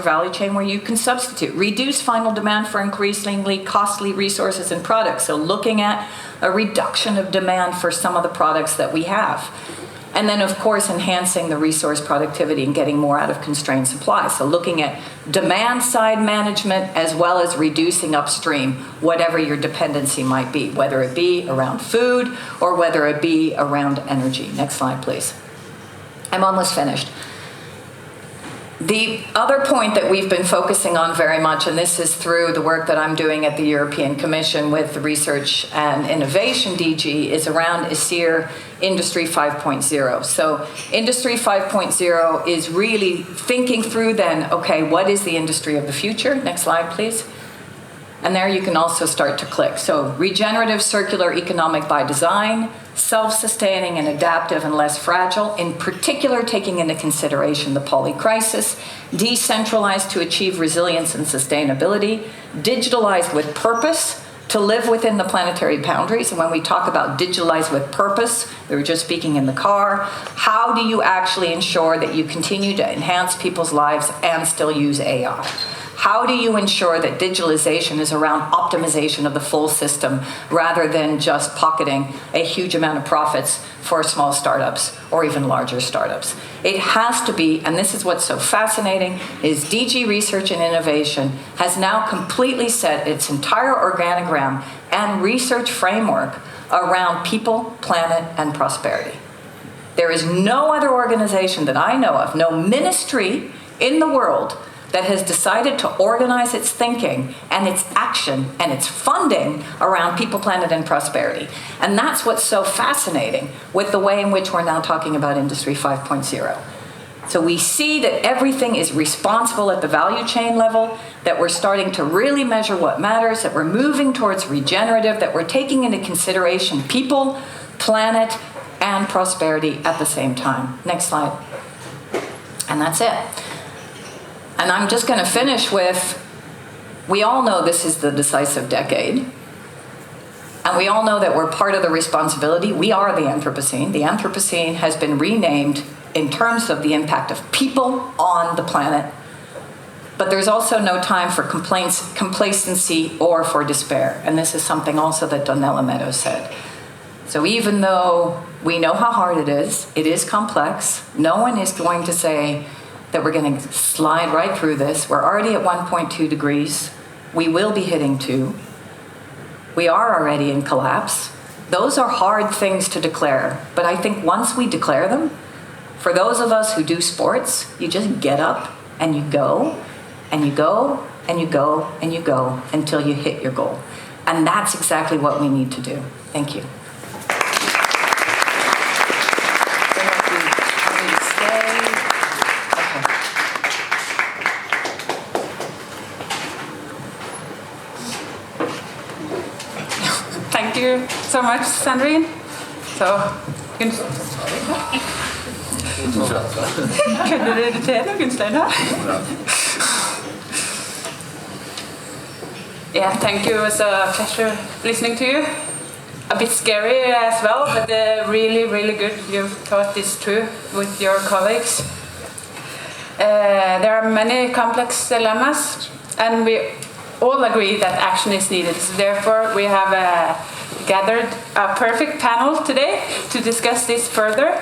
value chain where you can substitute, reduce final demand for increasingly costly resources and products. So looking at a reduction of demand for some of the products that we have. And then, of course, enhancing the resource productivity and getting more out of constrained supply. So looking at demand side management as well as reducing upstream, whatever your dependency might be, whether it be around food or whether it be around energy. Next slide, please. I'm almost finished. The other point that we've been focusing on very much, and this is through the work that I'm doing at the European Commission with the Research and Innovation DG, is around ISER Industry 5.0. So Industry 5.0 is really thinking through then, okay, what is the industry of the future? Next slide, please. And there you can also start to click. So regenerative, circular, economic by design, self-sustaining and adaptive and less fragile, in particular taking into consideration the poly-crisis, decentralized to achieve resilience and sustainability, digitalized with purpose, to live within the planetary boundaries. And when we talk about digitalized with purpose, we were just speaking in the car, how do you actually ensure that you continue to enhance people's lives and still use AI? How do you ensure that digitalization is around optimization of the full system rather than just pocketing a huge amount of profits for small startups or even larger startups? It has to be, and this is what's so fascinating, is DG Research and Innovation has now completely set its entire organogram and research framework around people, planet, and prosperity. There is no other organization that I know of, no ministry in the world that has decided to organize its thinking and its action and its funding around people, planet, and prosperity. And that's what's so fascinating with the way in which we're now talking about Industry 5.0. So we see that everything is responsible at the value chain level, that we're starting to really measure what matters, that we're moving towards regenerative, that we're taking into consideration people, planet, and prosperity at the same time. Next slide. And that's it. And I'm just going to finish with, we all know this is the decisive decade. And we all know that we're part of the responsibility. We are the Anthropocene. The Anthropocene has been renamed in terms of the impact of people on the planet. But there's also no time for complacency or for despair. And this is something also that Donella Meadows said. So even though we know how hard it is complex, no one is going to say that we're going to slide right through this. We're already at 1.2 degrees. We will be hitting 2. We are already in collapse. Those are hard things to declare. But I think once we declare them, for those of us who do sports, you just get up and you go, and you go, and you go, and you go until you hit your goal. And that's exactly what we need to do. Thank you. Thank you so much, Sandrine. So, kunne du irritere noen steder? Yeah, thank you. It was a pleasure listening to you. A bit scary as well, but really, really good. You've thought this through with your colleagues. There are many complex dilemmas, and we all agree that action is needed. So therefore, we have gathered a perfect panel today to discuss this further.